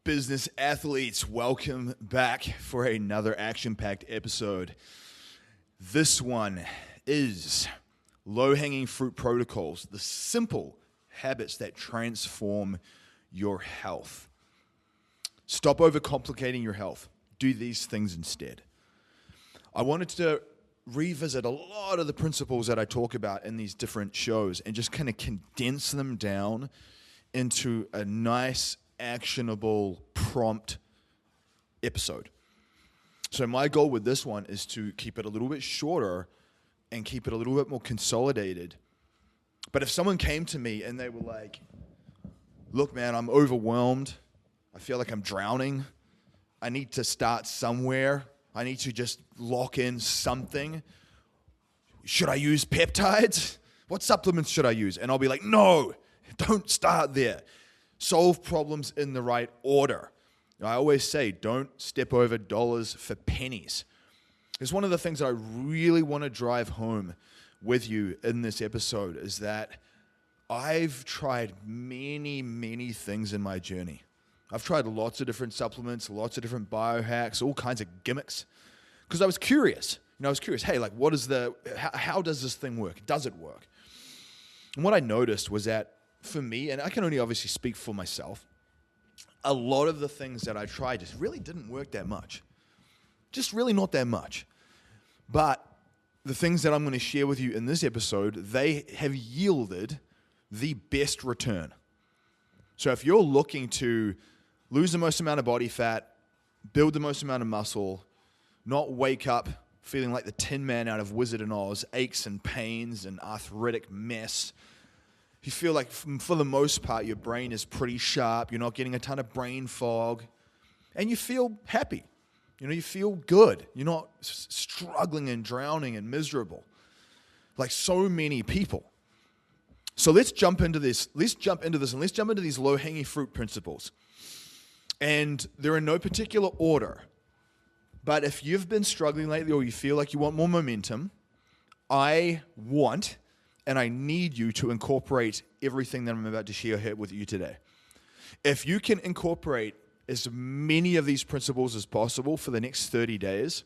business athletes, welcome back for another action-packed episode. This one is low-hanging fruit protocols, the simple habits that transform your health. Stop overcomplicating your health. Do these things instead. I wanted to revisit a lot of the principles that I talk about in these different shows and just kind of condense them down into a nice, actionable, prompt episode. So my goal with this one is to keep it a little bit shorter and keep it a little bit more consolidated. But if someone came to me and they were like, look, man, I'm overwhelmed. I feel like I'm drowning. I need to start somewhere. I need to just lock in something. Should I use peptides? What supplements should I use? And I'll be like, no, don't start there. Solve problems in the right order. I always say, don't step over dollars for pennies. It's one of the things that I really want to drive home with you in this episode is that I've tried many, many things in my journey. I've tried lots of different supplements, lots of different biohacks, all kinds of gimmicks, because I was curious. I was curious, hey, like, how does this thing work? Does it work? And what I noticed was that for me, and I can only obviously speak for myself, a lot of the things that I tried just really didn't work that much. Just really not that much. But the things that I'm going to share with you in this episode, they have yielded the best return. So if you're looking to lose the most amount of body fat, build the most amount of muscle, not wake up feeling like the Tin Man out of Wizard of Oz, aches and pains and arthritic mess. You feel like, for the most part, your brain is pretty sharp. You're not getting a ton of brain fog. And you feel happy. You feel good. You're not struggling and drowning and miserable like so many people. So let's jump into this. And let's jump into these low-hanging fruit principles. And they're in no particular order. But if you've been struggling lately or you feel like you want more momentum, I want and I need you to incorporate everything that I'm about to share here with you today. If you can incorporate as many of these principles as possible for the next 30 days,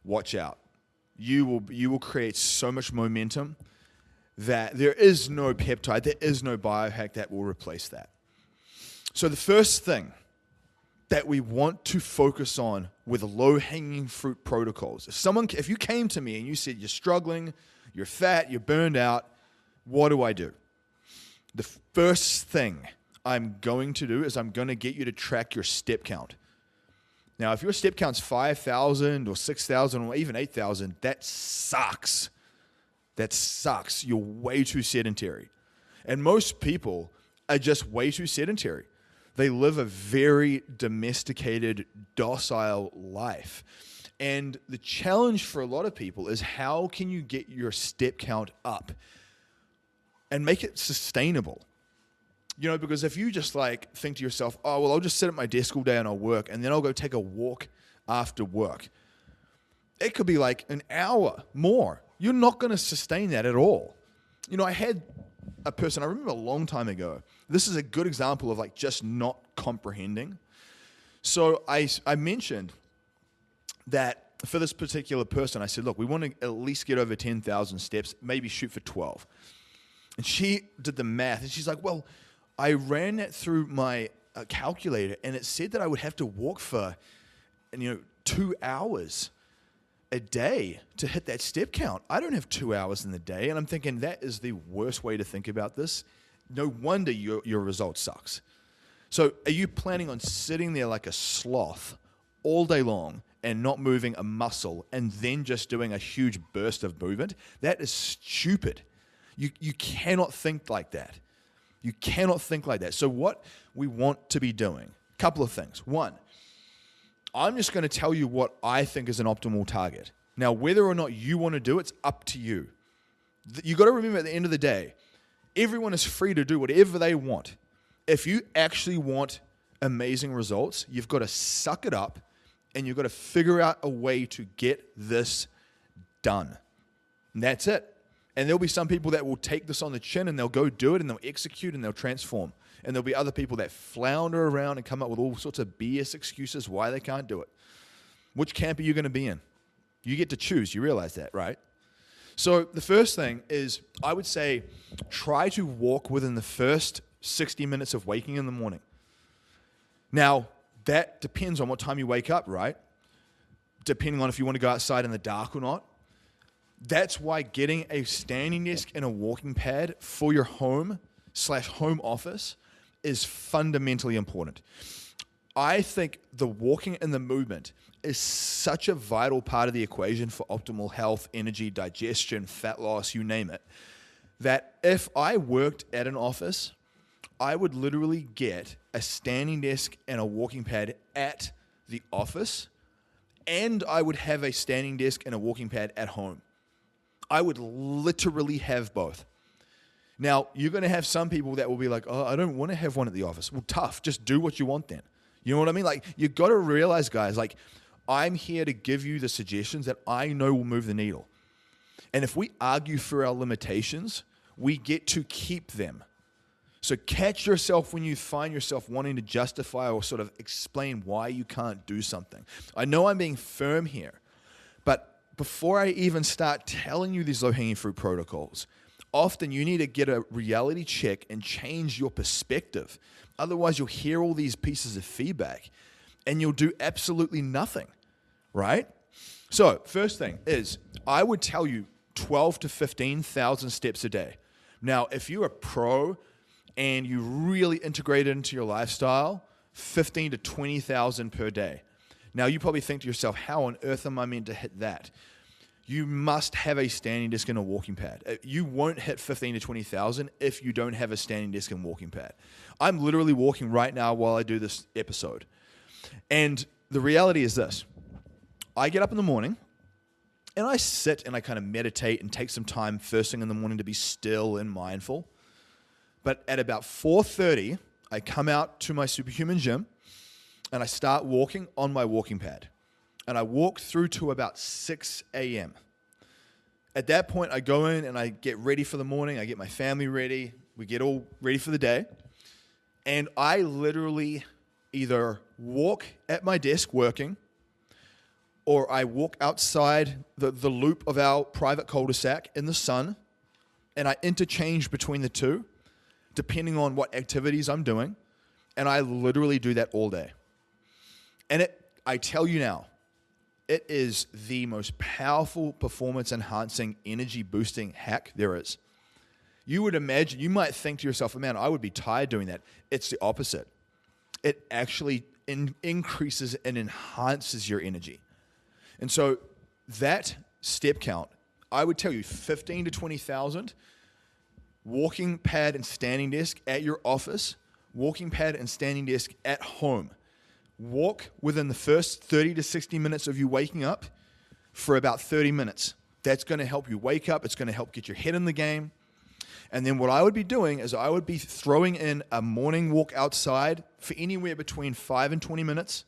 watch out. You will create so much momentum that there is no peptide, there is no biohack that will replace that. So the first thing that we want to focus on with low-hanging fruit protocols, if you came to me and you said you're struggling, you're fat, you're burned out, what do I do? The first thing I'm going to do is I'm going to get you to track your step count. Now, if your step count's 5,000 or 6,000 or even 8,000, that sucks. That sucks. You're way too sedentary. And most people are just way too sedentary. They live a very domesticated, docile life. And the challenge for a lot of people is how can you get your step count up and make it sustainable? Because if you just think to yourself, oh, well, I'll just sit at my desk all day and I'll work, and then I'll go take a walk after work. It could be like an hour more. You're not going to sustain that at all. I had a person, I remember a long time ago, this is a good example of just not comprehending. So I mentioned that for this particular person, I said, look, we want to at least get over 10,000 steps, maybe shoot for 12. And she did the math, and she's like, well, I ran it through my calculator, and it said that I would have to walk for 2 hours a day to hit that step count. I don't have 2 hours in the day, and I'm thinking that is the worst way to think about this. No wonder your result sucks. So are you planning on sitting there like a sloth all day long and not moving a muscle and then just doing a huge burst of movement? That is stupid. You cannot think like that. You cannot think like that. So what we want to be doing, a couple of things. One, I'm just going to tell you what I think is an optimal target. Now, whether or not you want to do it's up to you. You got to remember at the end of the day, everyone is free to do whatever they want. If you actually want amazing results, you've got to suck it up and you've got to figure out a way to get this done. And that's it. And there'll be some people that will take this on the chin and they'll go do it and they'll execute and they'll transform. And there'll be other people that flounder around and come up with all sorts of BS excuses why they can't do it. Which camp are you going to be in? You get to choose. You realize that, right? So the first thing is, I would say, try to walk within the first 60 minutes of waking in the morning. Now, that depends on what time you wake up, right? Depending on if you want to go outside in the dark or not. That's why getting a standing desk and a walking pad for your home/home office is fundamentally important. I think the walking and the movement is such a vital part of the equation for optimal health, energy, digestion, fat loss, you name it, that if I worked at an office, I would literally get a standing desk and a walking pad at the office, and I would have a standing desk and a walking pad at home. I would literally have both. Now, you're going to have some people that will be like, oh, I don't want to have one at the office. Well, tough. Just do what you want then. You know what I mean? Like, you got to realize, guys, like, I'm here to give you the suggestions that I know will move the needle. And if we argue for our limitations, we get to keep them. So catch yourself when you find yourself wanting to justify or sort of explain why you can't do something. I know I'm being firm here, but before I even start telling you these low-hanging fruit protocols, often you need to get a reality check and change your perspective. Otherwise, you'll hear all these pieces of feedback and you'll do absolutely nothing, right? So first thing is, I would tell you 12 to 15,000 steps a day. Now, if you're a pro and you really integrate it into your lifestyle, 15 to 20,000 per day. Now, you probably think to yourself, how on earth am I meant to hit that? You must have a standing desk and a walking pad. You won't hit 15 to 20,000 if you don't have a standing desk and walking pad. I'm literally walking right now while I do this episode. And the reality is this. I get up in the morning and I sit and I kind of meditate and take some time first thing in the morning to be still and mindful. But at about 4:30, I come out to my superhuman gym and I start walking on my walking pad. And I walk through to about 6 a.m. At that point, I go in and I get ready for the morning. I get my family ready. We get all ready for the day. And I literally either walk at my desk working, or I walk outside the loop of our private cul-de-sac in the sun, and I interchange between the two, depending on what activities I'm doing. And I literally do that all day. And I tell you now, it is the most powerful performance-enhancing, energy-boosting hack there is. You would imagine, you might think to yourself, man, I would be tired doing that. It's the opposite. It actually increases and enhances your energy. And so that step count, I would tell you 15 to 20,000, walking pad and standing desk at your office, walking pad and standing desk at home. Walk within the first 30 to 60 minutes of you waking up for about 30 minutes. That's going to help you wake up. It's going to help get your head in the game. And then what I would be doing is I would be throwing in a morning walk outside for anywhere between 5 and 20 minutes.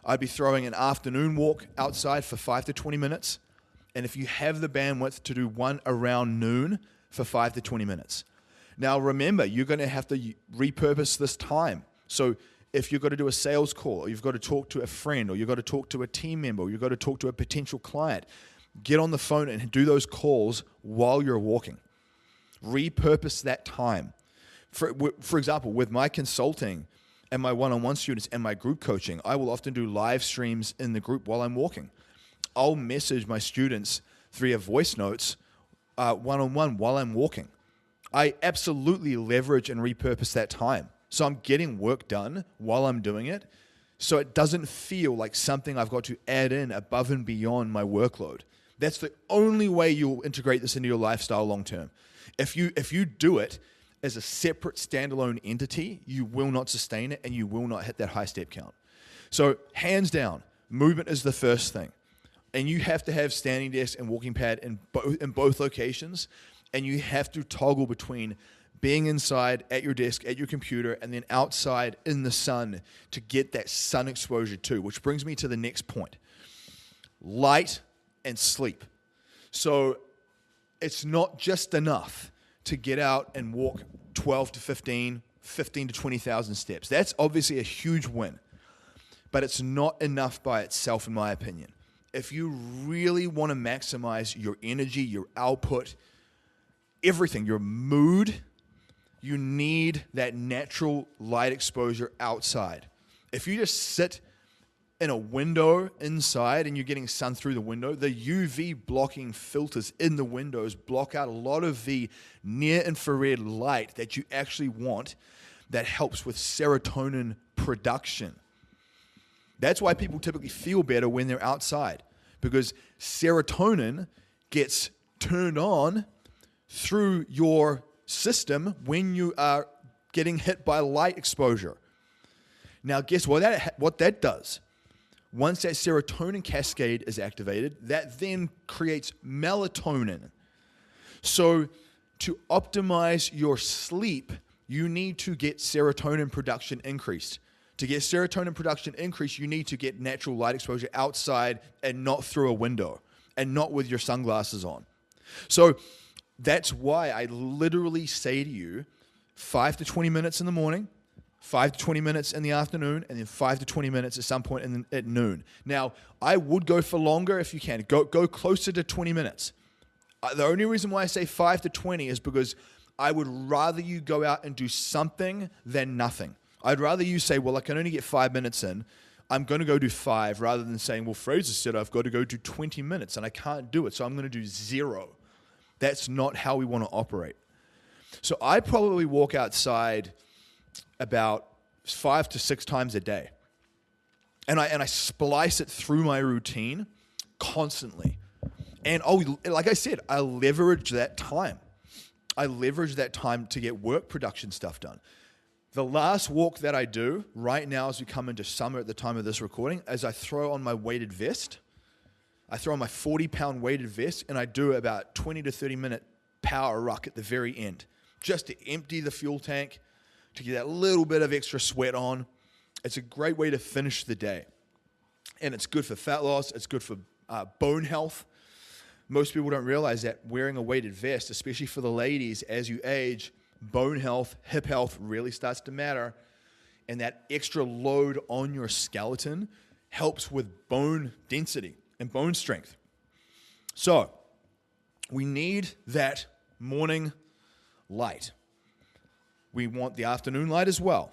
I'd be throwing an afternoon walk outside for 5 to 20 minutes. And if you have the bandwidth to do one around noon for 5 to 20 minutes. Now remember, you're going to have to repurpose this time. So if you've got to do a sales call, or you've got to talk to a friend, or you've got to talk to a team member, or you've got to talk to a potential client, get on the phone and do those calls while you're walking. Repurpose that time. For example, with my consulting and my one-on-one students and my group coaching, I will often do live streams in the group while I'm walking. I'll message my students via voice notes one-on-one while I'm walking. I absolutely leverage and repurpose that time. So I'm getting work done while I'm doing it, so it doesn't feel like something I've got to add in above and beyond my workload. That's the only way you'll integrate this into your lifestyle long term. If you do it as a separate standalone entity, you will not sustain it and you will not hit that high step count. So hands down, movement is the first thing. And you have to have standing desk and walking pad in both locations, and you have to toggle between being inside at your desk, at your computer, and then outside in the sun to get that sun exposure too, which brings me to the next point. Light and sleep. So it's not just enough to get out and walk 12 to 15, 15 to 20,000 steps. That's obviously a huge win, but it's not enough by itself, in my opinion. If you really want to maximize your energy, your output, everything, your mood, you need that natural light exposure outside. If you just sit in a window inside and you're getting sun through the window, the UV blocking filters in the windows block out a lot of the near infrared light that you actually want that helps with serotonin production. That's why people typically feel better when they're outside, because serotonin gets turned on through your system when you are getting hit by light exposure. Now, guess what that does? Once that serotonin cascade is activated, that then creates melatonin. So to optimize your sleep, you need to get serotonin production increased. To get serotonin production increased, you need to get natural light exposure outside and not through a window and not with your sunglasses on. So that's why I literally say to you, 5 to 20 minutes in the morning, 5 to 20 minutes in the afternoon, and then 5 to 20 minutes at some point at noon. Now, I would go for longer if you can. Go closer to 20 minutes. The only reason why I say 5 to 20 is because I would rather you go out and do something than nothing. I'd rather you say, well, I can only get 5 minutes in. I'm going to go do 5, rather than saying, well, Fraser said I've got to go do 20 minutes and I can't do it, so I'm going to do 0. That's not how we want to operate. So I probably walk outside about 5 to 6 times a day. And I splice it through my routine constantly. And like I said, I leverage that time. I leverage that time to get work production stuff done. The last walk that I do right now as we come into summer at the time of this recording is I throw on my weighted vest. I throw on my 40-pound weighted vest, and I do about 20 to 30-minute power ruck at the very end, just to empty the fuel tank, to get that little bit of extra sweat on. It's a great way to finish the day. And it's good for fat loss. It's good for bone health. Most people don't realize that wearing a weighted vest, especially for the ladies, as you age, bone health, hip health really starts to matter. And that extra load on your skeleton helps with bone density and bone strength. So we need that morning light. We want the afternoon light as well.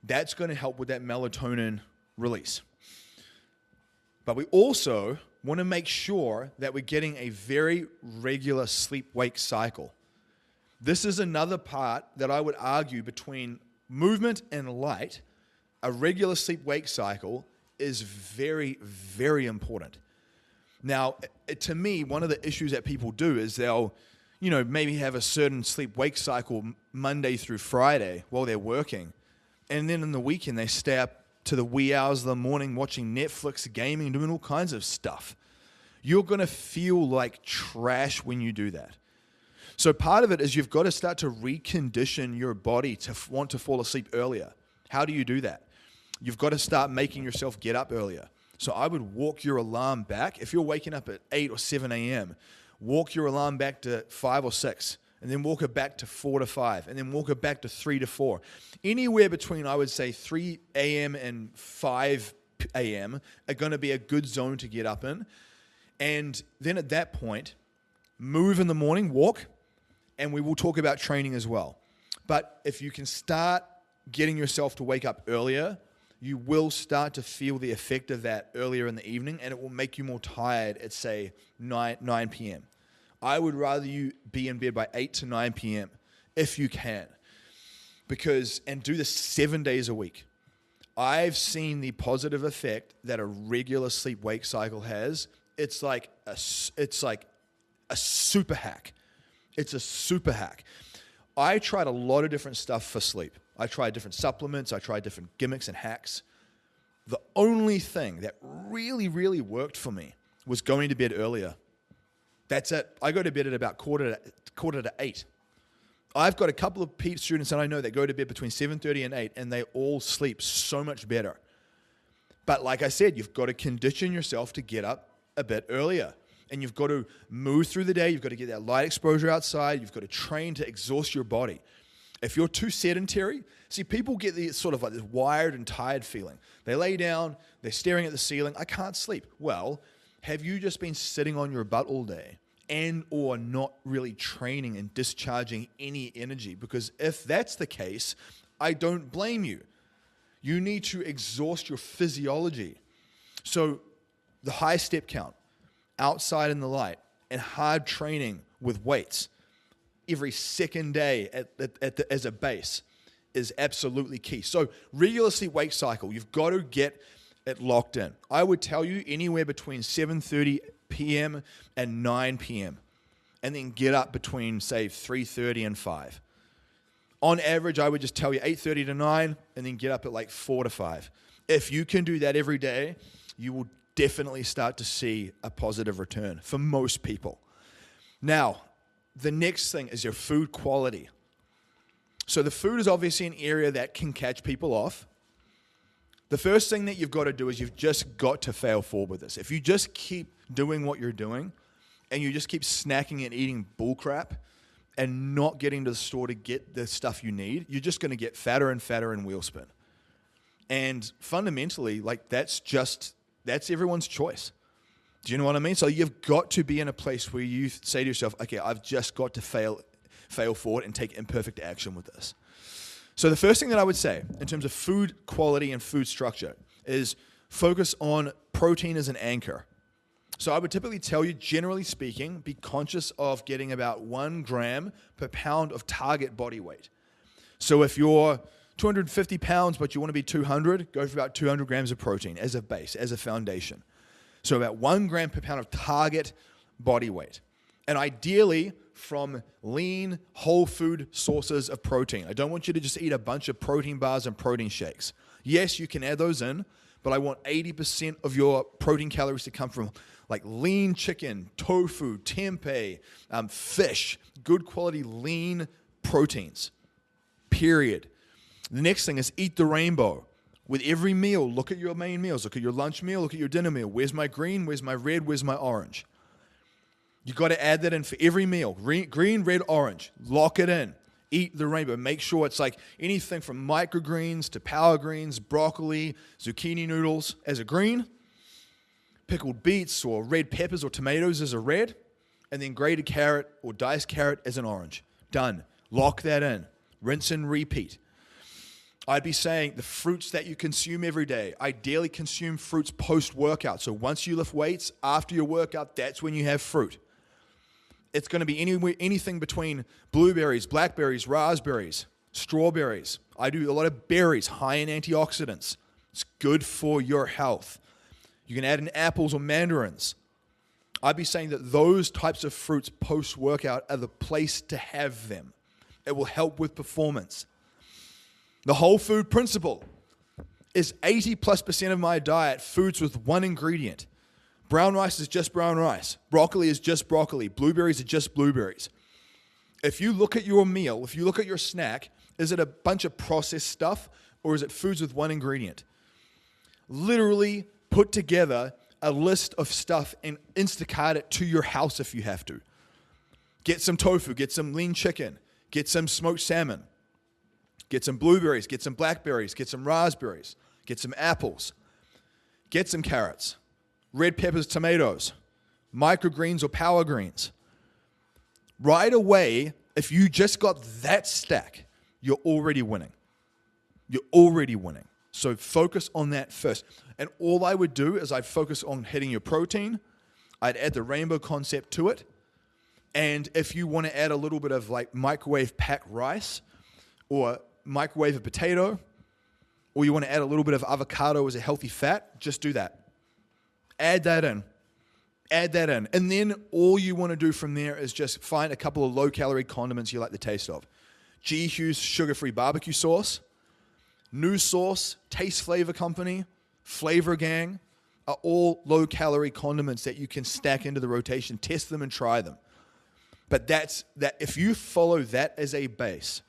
That's going to help with that melatonin release. But we also want to make sure that we're getting a very regular sleep-wake cycle. This is another part that I would argue between movement and light. A regular sleep-wake cycle is very, very important. Now, to me, one of the issues that people do is they'll, maybe have a certain sleep-wake cycle Monday through Friday while they're working. And then in the weekend, they stay up to the wee hours of the morning watching Netflix, gaming, doing all kinds of stuff. You're going to feel like trash when you do that. So part of it is you've got to start to recondition your body to want to fall asleep earlier. How do you do that? You've got to start making yourself get up earlier. So I would walk your alarm back. If you're waking up at 8 or 7 a.m., walk your alarm back to 5 or 6, and then walk it back to 4 to 5, and then walk it back to 3 to 4. Anywhere between, I would say, 3 a.m. and 5 a.m. are going to be a good zone to get up in. And then at that point, move in the morning, walk, and we will talk about training as well. But if you can start getting yourself to wake up earlier, you will start to feel the effect of that earlier in the evening, and it will make you more tired at, say, 9 p.m. I would rather you be in bed by 8 to 9 p.m. if you can, and do this 7 days a week. I've seen the positive effect that a regular sleep-wake cycle has. It's like a super hack. It's a super hack. I tried a lot of different stuff for sleep. I tried different supplements. I tried different gimmicks and hacks. The only thing that really, really worked for me was going to bed earlier. That's it. I go to bed at about quarter to 8. I've got a couple of PEEP students that I know that go to bed between 7:30 and 8, and they all sleep so much better. But like I said, you've got to condition yourself to get up a bit earlier. And you've got to move through the day. You've got to get that light exposure outside. You've got to train to exhaust your body. If you're too sedentary, see, people get the sort of like this wired and tired feeling. They lay down, they're staring at the ceiling, I can't sleep. Well, have you just been sitting on your butt all day and or not really training and discharging any energy? Because if that's the case, I don't blame you. You need to exhaust your physiology. So the high step count, outside in the light, and hard training with weights every second day as a base is absolutely key. So regular sleep wake cycle, you've got to get it locked in. I would tell you anywhere between 7:30 p.m. and 9 p.m. and then get up between, say, 3:30 and 5. On average, I would just tell you 8:30 to 9 and then get up at like 4 to 5. If you can do that every day, you will definitely start to see a positive return for most people. Now, the next thing is your food quality. So the food is obviously an area that can catch people off. The first thing that you've got to do is you've just got to fail forward with this. If you just keep doing what you're doing and you just keep snacking and eating bullcrap and not getting to the store to get the stuff you need, you're just going to get fatter and fatter and wheel spin. And fundamentally, like that's everyone's choice. Do you know what I mean? So you've got to be in a place where you say to yourself, okay, I've just got to fail forward and take imperfect action with this. So the first thing that I would say in terms of food quality and food structure is focus on protein as an anchor. So I would typically tell you, generally speaking, be conscious of getting about 1 gram per pound of target body weight. So if you're 250 pounds, but you want to be 200, go for about 200 grams of protein as a base, as a foundation. So about 1 gram per pound of target body weight. And ideally from lean, whole food sources of protein. I don't want you to just eat a bunch of protein bars and protein shakes. Yes, you can add those in, but I want 80% of your protein calories to come from like lean chicken, tofu, tempeh, fish, good quality lean proteins, period. The next thing is eat the rainbow. With every meal, look at your main meals. Look at your lunch meal. Look at your dinner meal. Where's my green? Where's my red? Where's my orange? You got to add that in for every meal. Green, red, orange. Lock it in. Eat the rainbow. Make sure it's like anything from microgreens to power greens, broccoli, zucchini noodles as a green, pickled beets or red peppers or tomatoes as a red, and then grated carrot or diced carrot as an orange. Done. Lock that in. Rinse and repeat. I'd be saying the fruits that you consume every day, ideally consume fruits post-workout. So once you lift weights, after your workout, that's when you have fruit. It's going to be anything between blueberries, blackberries, raspberries, strawberries. I do a lot of berries, high in antioxidants. It's good for your health. You can add in apples or mandarins. I'd be saying that those types of fruits post-workout are the place to have them. It will help with performance. The whole food principle is 80+% of my diet foods with one ingredient. Brown rice is just brown rice. Broccoli is just broccoli. Blueberries are just blueberries. If you look at your meal, if you look at your snack, is it a bunch of processed stuff or is it foods with one ingredient? Literally put together a list of stuff and Instacart it to your house if you have to. Get some tofu, get some lean chicken, get some smoked salmon. Get some blueberries, get some blackberries, get some raspberries, get some apples, get some carrots, red peppers, tomatoes, microgreens or power greens. Right away, if you just got that stack, you're already winning. You're already winning. So focus on that first. And all I would do is I'd focus on hitting your protein. I'd add the rainbow concept to it. And if you want to add a little bit of like microwave packed rice or microwave a potato, or you want to add a little bit of avocado as a healthy fat, just do that. Add that in. Add that in. And then all you want to do from there is just find a couple of low-calorie condiments you like the taste of. G. Hughes sugar-free barbecue sauce, New Sauce, Taste Flavor Company, Flavor Gang are all low-calorie condiments that you can stack into the rotation. Test them and try them. But that's that. If you follow that as a base,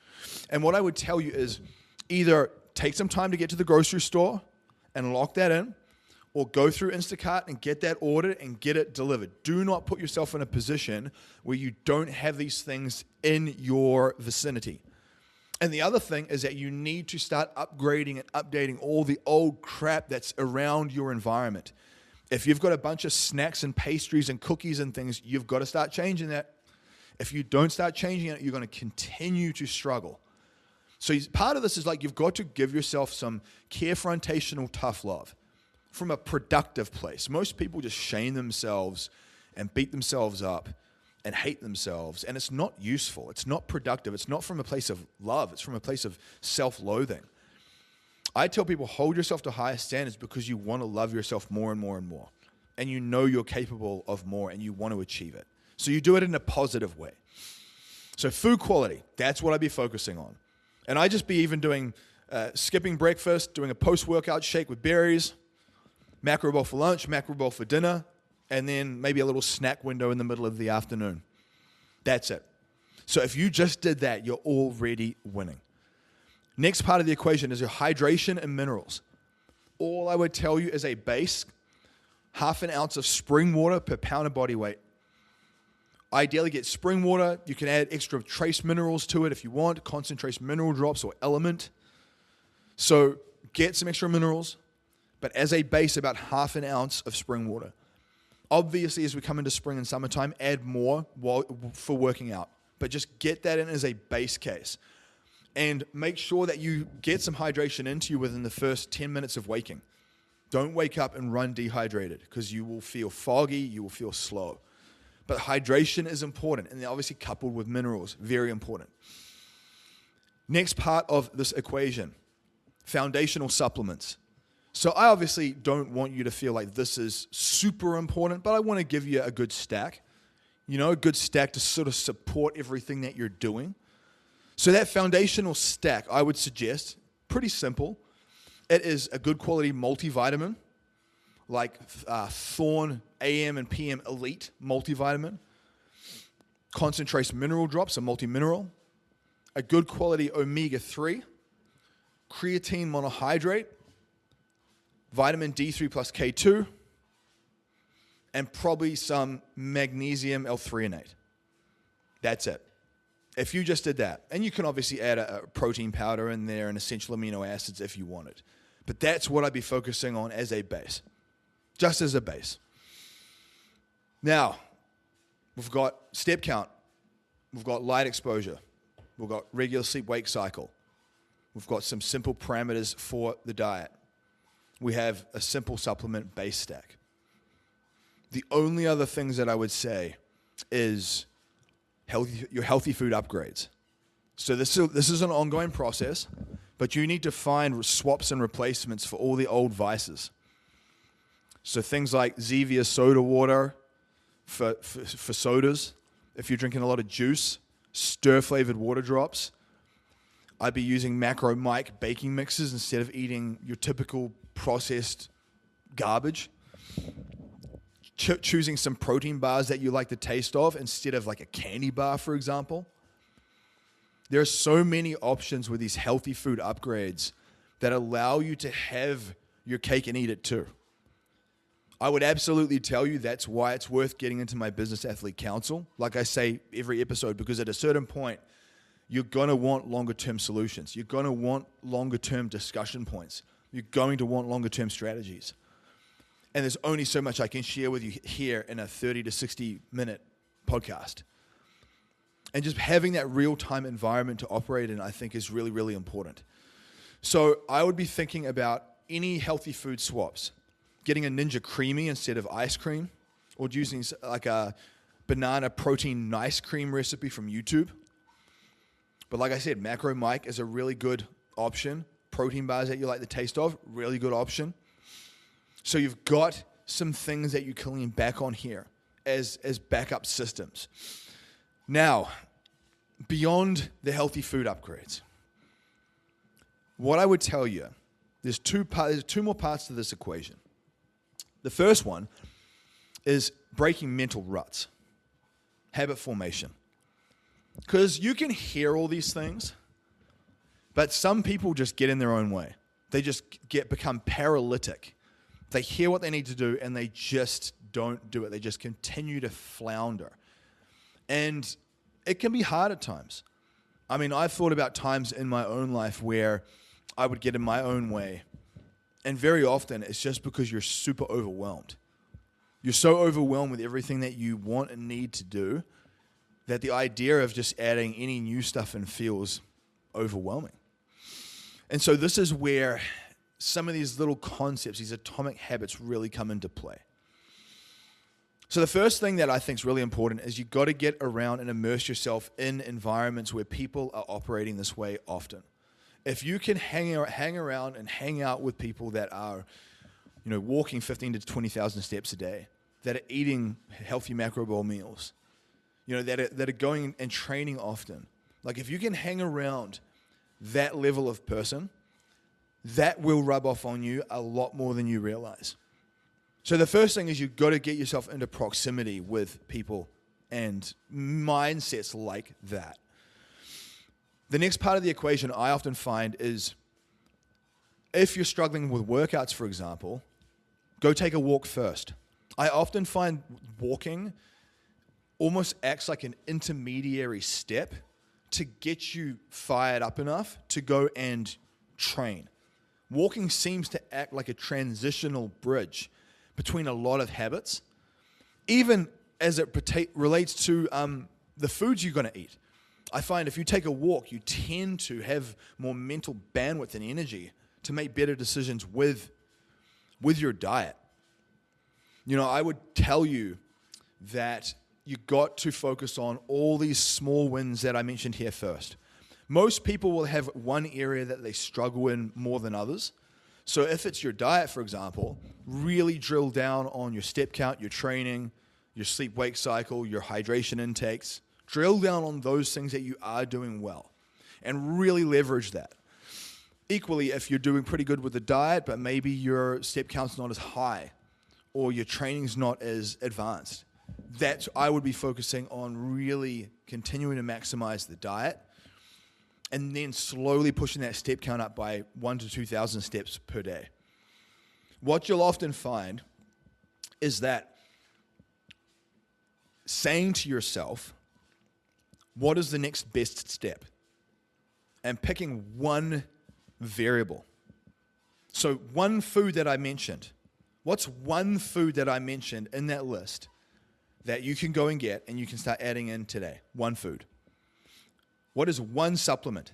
and what I would tell you is either take some time to get to the grocery store and lock that in, or go through Instacart and get that ordered and get it delivered. Do not put yourself in a position where you don't have these things in your vicinity. And the other thing is that you need to start upgrading and updating all the old crap that's around your environment. If you've got a bunch of snacks and pastries and cookies and things, you've got to start changing that. If you don't start changing it, you're going to continue to struggle. So part of this is like you've got to give yourself some confrontational tough love from a productive place. Most people just shame themselves and beat themselves up and hate themselves, and it's not useful. It's not productive. It's not from a place of love. It's from a place of self-loathing. I tell people, hold yourself to higher standards because you want to love yourself more and more and more, and you know you're capable of more and you want to achieve it. So you do it in a positive way. So food quality, that's what I'd be focusing on. And I'd just be even doing skipping breakfast, doing a post-workout shake with berries, macro bowl for lunch, macro bowl for dinner, and then maybe a little snack window in the middle of the afternoon. That's it. So if you just did that, you're already winning. Next part of the equation is your hydration and minerals. All I would tell you is a base, 1/2 ounce of spring water per pound of body weight. Ideally get spring water. You can add extra trace minerals to it if you want, concentrated mineral drops or element. So get some extra minerals, but as a base, about 1/2 ounce of spring water. Obviously, as we come into spring and summertime, add more for working out. But just get that in as a base case. And make sure that you get some hydration into you within the first 10 minutes of waking. Don't wake up and run dehydrated because you will feel foggy, you will feel slow. But hydration is important, and they're obviously coupled with minerals, very important. Next part of this equation, foundational supplements. So I obviously don't want you to feel like this is super important, but I want to give you a good stack, a good stack to sort of support everything that you're doing. So that foundational stack, I would suggest, pretty simple. It is a good quality multivitamin, like Thorne AM and PM Elite multivitamin, concentrated mineral drops, a multi-mineral, a good quality omega-3, creatine monohydrate, vitamin D3 plus K2, and probably some magnesium L-threonate. That's it. If you just did that, and you can obviously add a protein powder in there and essential amino acids if you wanted. But that's what I'd be focusing on as a base, just as a base. Now, we've got step count. We've got light exposure. We've got regular sleep-wake cycle. We've got some simple parameters for the diet. We have a simple supplement base stack. The only other things that I would say is your healthy food upgrades. So this is an ongoing process, but you need to find swaps and replacements for all the old vices. So things like Zevia soda water for sodas. If you're drinking a lot of juice, stir-flavored water drops. I'd be using Macro Mike baking mixes instead of eating your typical processed garbage. Choosing some protein bars that you like the taste of instead of like a candy bar, for example. There are so many options with these healthy food upgrades that allow you to have your cake and eat it too. I would absolutely tell you that's why it's worth getting into my Business Athlete Council. Like I say every episode, because at a certain point, you're going to want longer-term solutions. You're going to want longer-term discussion points. You're going to want longer-term strategies. And there's only so much I can share with you here in a 30 to 60-minute podcast. And just having that real-time environment to operate in, I think, is really, really important. So I would be thinking about any healthy food swaps. Getting a Ninja Creamy instead of ice cream, or using like a banana protein nice cream recipe from YouTube. But like I said, Macro Mike is a really good option. Protein bars that you like the taste of, really good option. So you've got some things that you can lean back on here as backup systems. Now, beyond the healthy food upgrades, what I would tell you, there's two more parts to this equation. The first one is breaking mental ruts, habit formation. Because you can hear all these things, but some people just get in their own way. They just become paralytic. They hear what they need to do, and they just don't do it. They just continue to flounder. And it can be hard at times. I mean, I've thought about times in my own life where I would get in my own way. And very often, it's just because you're super overwhelmed. You're so overwhelmed with everything that you want and need to do that the idea of just adding any new stuff in feels overwhelming. And so this is where some of these little concepts, these atomic habits really come into play. So the first thing that I think is really important is you've got to get around and immerse yourself in environments where people are operating this way often. If you can hang around and hang out with people that are, walking 15 to 20,000 steps a day, that are eating healthy macro bowl meals, that are going and training often. Like if you can hang around that level of person, that will rub off on you a lot more than you realize. So the first thing is you've got to get yourself into proximity with people and mindsets like that. The next part of the equation I often find is if you're struggling with workouts, for example, go take a walk first. I often find walking almost acts like an intermediary step to get you fired up enough to go and train. Walking seems to act like a transitional bridge between a lot of habits, even as it relates to the foods you're going to eat. I find if you take a walk, you tend to have more mental bandwidth and energy to make better decisions with your diet. I would tell you that you got to focus on all these small wins that I mentioned here first. Most people will have one area that they struggle in more than others. So if it's your diet, for example, really drill down on your step count, your training, your sleep-wake cycle, your hydration intakes. Drill down on those things that you are doing well and really leverage that. Equally, if you're doing pretty good with the diet, but maybe your step count's not as high or your training's not as advanced, I would be focusing on really continuing to maximize the diet and then slowly pushing that step count up by 1,000 to 2,000 steps per day. What you'll often find is that saying to yourself, what is the next best step? And picking one variable. So one food that I mentioned. What's one food that I mentioned in that list that you can go and get and you can start adding in today? One food. What is one supplement?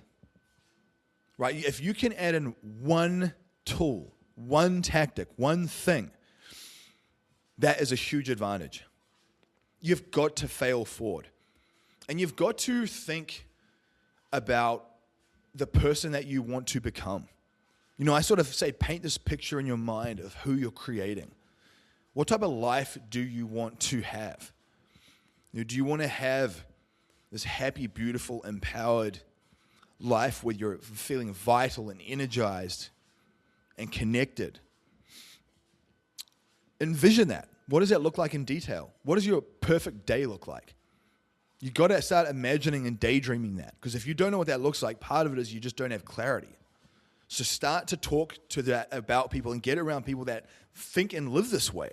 Right? If you can add in one tool, one tactic, one thing, that is a huge advantage. You've got to fail forward. And you've got to think about the person that you want to become. I sort of say paint this picture in your mind of who you're creating. What type of life do you want to have? Do you want to have this happy, beautiful, empowered life where you're feeling vital and energized and connected? Envision that. What does that look like in detail? What does your perfect day look like? You've got to start imagining and daydreaming that. Because if you don't know what that looks like, part of it is you just don't have clarity. So start to talk to that about people and get around people that think and live this way.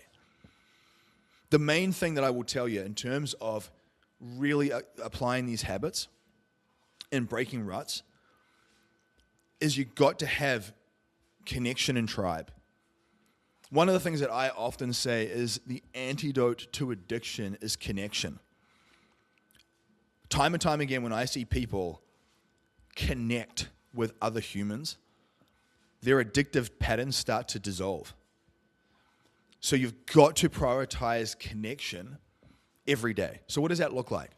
The main thing that I will tell you in terms of really applying these habits and breaking ruts is you've got to have connection and tribe. One of the things that I often say is the antidote to addiction is connection. Time and time again, when I see people connect with other humans, their addictive patterns start to dissolve. So you've got to prioritize connection every day. So what does that look like?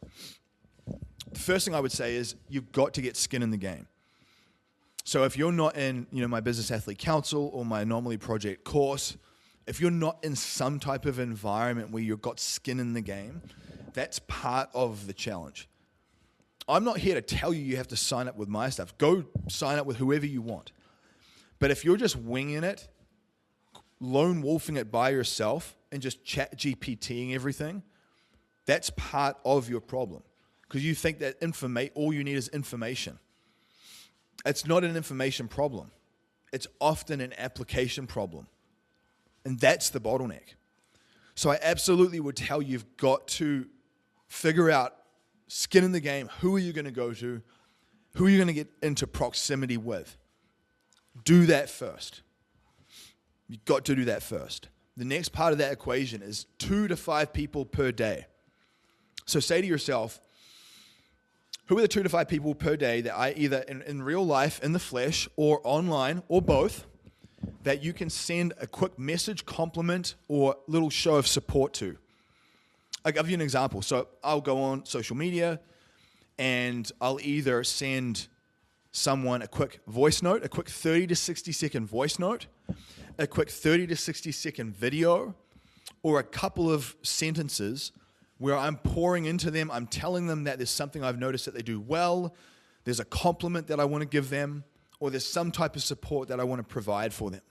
The first thing I would say is you've got to get skin in the game. So if you're not in, my Business Athlete Council or my Anomaly Project course, if you're not in some type of environment where you've got skin in the game, that's part of the challenge. I'm not here to tell you have to sign up with my stuff. Go sign up with whoever you want. But if you're just winging it, lone wolfing it by yourself and just chat GPTing everything, that's part of your problem. Because you think that all you need is information. It's not an information problem. It's often an application problem. And that's the bottleneck. So I absolutely would tell you you've got to figure out skin in the game. Who are you going to go to? Who are you going to get into proximity with? Do that first. You've got to do that first. The next part of that equation is 2 to 5 people per day. So say to yourself, who are the 2 to 5 people per day that I either in real life, in the flesh, or online, or both, that you can send a quick message, compliment, or little show of support to? I'll give you an example. So I'll go on social media and I'll either send someone a quick voice note, a quick 30 to 60 second voice note, a quick 30 to 60 second video, or a couple of sentences where I'm pouring into them. I'm telling them that there's something I've noticed that they do well, there's a compliment that I want to give them, or there's some type of support that I want to provide for them.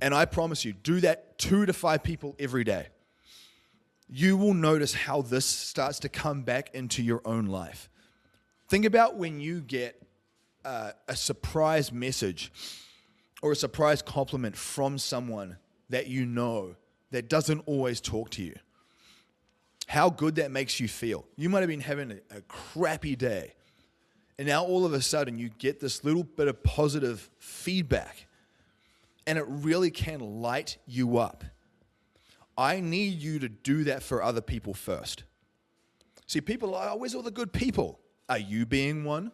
And I promise you, do that 2 to 5 people every day. You will notice how this starts to come back into your own life. Think about when you get a surprise message or a surprise compliment from someone that you know that doesn't always talk to you. How good that makes you feel. You might have been having a crappy day, and now all of a sudden you get this little bit of positive feedback, and it really can light you up. I need you to do that for other people first. See, people are, where's all the good people? Are you being one?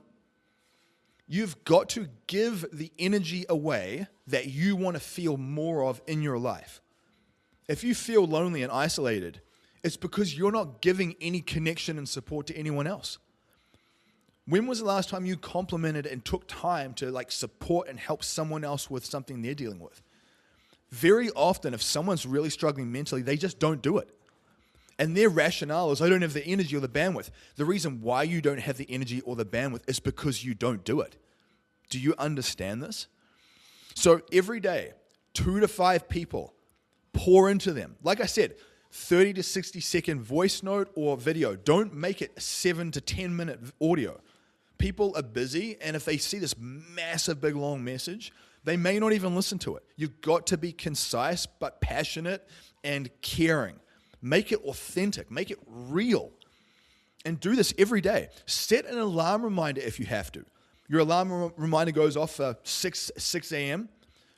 You've got to give the energy away that you want to feel more of in your life. If you feel lonely and isolated, it's because you're not giving any connection and support to anyone else. When was the last time you complimented and took time to support and help someone else with something they're dealing with? Very often, if someone's really struggling mentally, they just don't do it. And their rationale is, I don't have the energy or the bandwidth. The reason why you don't have the energy or the bandwidth is because you don't do it. Do you understand this? So every day, 2 to 5 people, pour into them. Like I said, 30 to 60 second voice note or video. Don't make it a 7 to 10 minute audio. People are busy, and if they see this massive, big, long message, they may not even listen to it. You've got to be concise but passionate and caring. Make it authentic. Make it real. And do this every day. Set an alarm reminder if you have to. Your alarm reminder goes off for 6 a.m.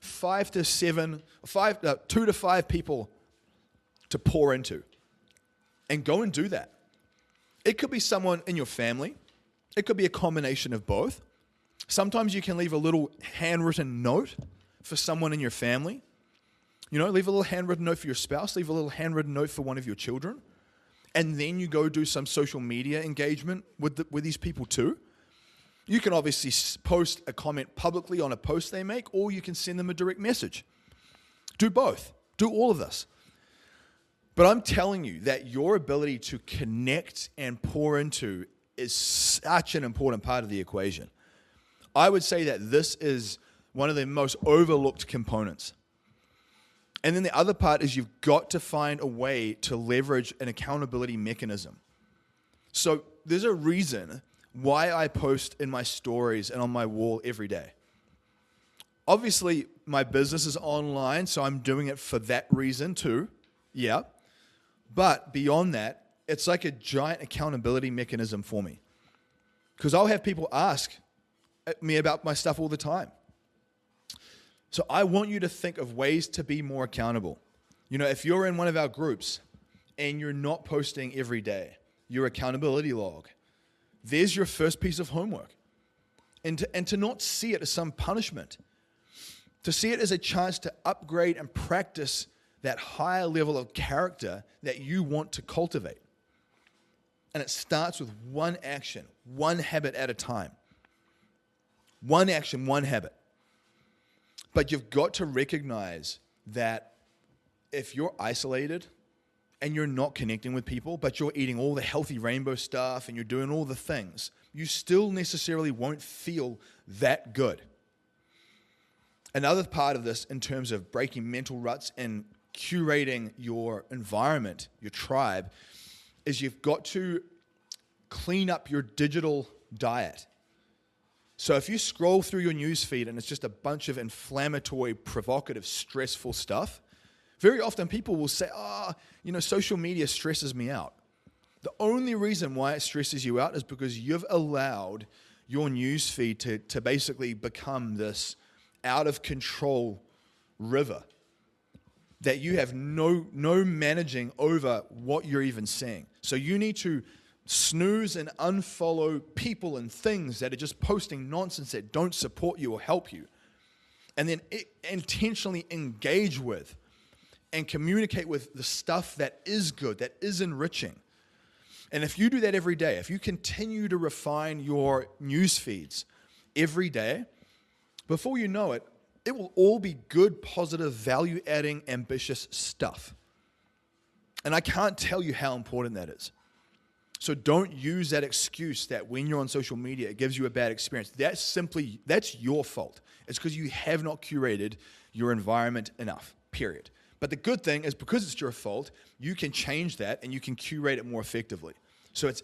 2 to 5 people to pour into. And go and do that. It could be someone in your family. It could be a combination of both. Sometimes you can leave a little handwritten note for someone in your family. Leave a little handwritten note for your spouse. Leave a little handwritten note for one of your children. And then you go do some social media engagement with these people too. You can obviously post a comment publicly on a post they make, or you can send them a direct message. Do both. Do all of this. But I'm telling you that your ability to connect and pour into is such an important part of the equation. I would say that this is one of the most overlooked components. And then the other part is you've got to find a way to leverage an accountability mechanism. So there's a reason why I post in my stories and on my wall every day. Obviously, my business is online, so I'm doing it for that reason too. Yeah. But beyond that, it's like a giant accountability mechanism for me. Because I'll have people ask me about my stuff all the time. So I want you to think of ways to be more accountable. If you're in one of our groups and you're not posting every day, your accountability log, there's your first piece of homework. And to not see it as some punishment, to see it as a chance to upgrade and practice that higher level of character that you want to cultivate. And it starts with one action, one habit at a time. One action, one habit. But you've got to recognize that if you're isolated and you're not connecting with people, but you're eating all the healthy rainbow stuff and you're doing all the things, you still necessarily won't feel that good. Another part of this in terms of breaking mental ruts and curating your environment, your tribe, is you've got to clean up your digital diet. So if you scroll through your news feed and it's just a bunch of inflammatory, provocative, stressful stuff, very often people will say, social media stresses me out. The only reason why it stresses you out is because you've allowed your news feed to basically become this out of control river that you have no managing over what you're even seeing. So you need to snooze and unfollow people and things that are just posting nonsense that don't support you or help you. And then intentionally engage with and communicate with the stuff that is good, that is enriching. And if you do that every day, if you continue to refine your news feeds every day, before you know it, it will all be good, positive, value-adding, ambitious stuff. And I can't tell you how important that is. So don't use that excuse that when you're on social media, it gives you a bad experience. That's your fault. It's because you have not curated your environment enough, period. But the good thing is because it's your fault, you can change that and you can curate it more effectively. So it's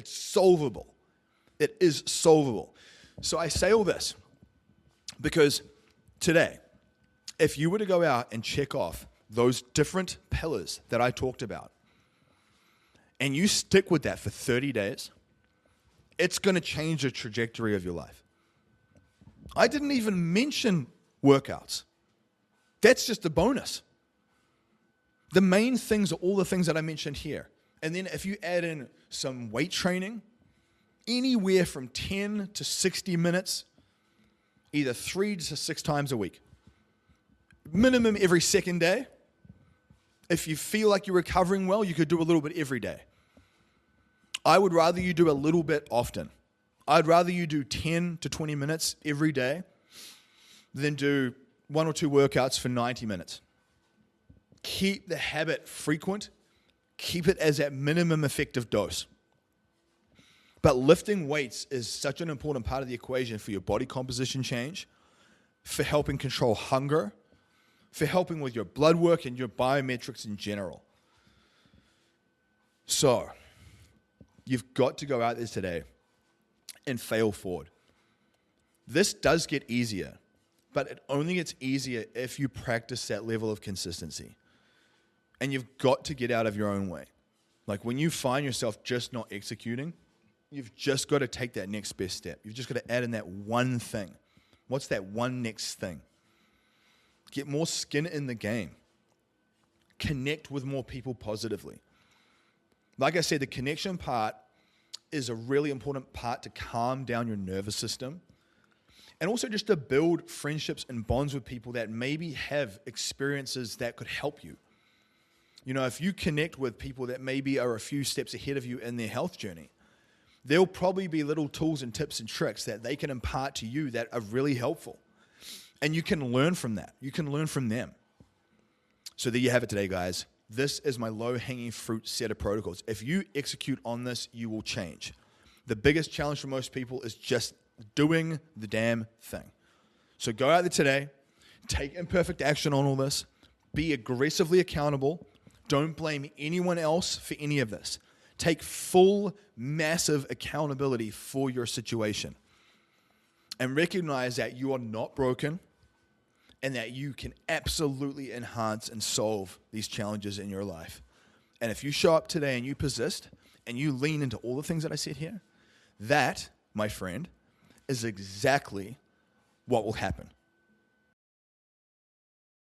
solvable. It is solvable. So I say all this because today, if you were to go out and check off those different pillars that I talked about, and you stick with that for 30 days, it's going to change the trajectory of your life. I didn't even mention workouts. That's just a bonus. The main things are all the things that I mentioned here. And then if you add in some weight training, anywhere from 10 to 60 minutes, either 3 to 6 times a week. Minimum every second day. If you feel like you're recovering well, you could do a little bit every day. I would rather you do a little bit often. I'd rather you do 10 to 20 minutes every day than do 1 or 2 workouts for 90 minutes. Keep the habit frequent. Keep it as that minimum effective dose. But lifting weights is such an important part of the equation for your body composition change, for helping control hunger, for helping with your blood work and your biometrics in general. So, you've got to go out there today and fail forward. This does get easier, but it only gets easier if you practice that level of consistency. And you've got to get out of your own way. Like when you find yourself just not executing, you've just got to take that next best step. You've just got to add in that one thing. What's that one next thing? Get more skin in the game. Connect with more people positively. Like I said, the connection part is a really important part to calm down your nervous system. And also just to build friendships and bonds with people that maybe have experiences that could help you. You know, if you connect with people that maybe are a few steps ahead of you in their health journey, there'll probably be little tools and tips and tricks that they can impart to you that are really helpful. And you can learn from that. You can learn from them. So there you have it today, guys. This is my low-hanging fruit set of protocols. If you execute on this, you will change. The biggest challenge for most people is just doing the damn thing. So go out there today, take imperfect action on all this, be aggressively accountable, don't blame anyone else for any of this. Take full, massive accountability for your situation. And recognize that you are not broken and that you can absolutely enhance and solve these challenges in your life. And if you show up today and you persist and you lean into all the things that I said here, that, my friend, is exactly what will happen.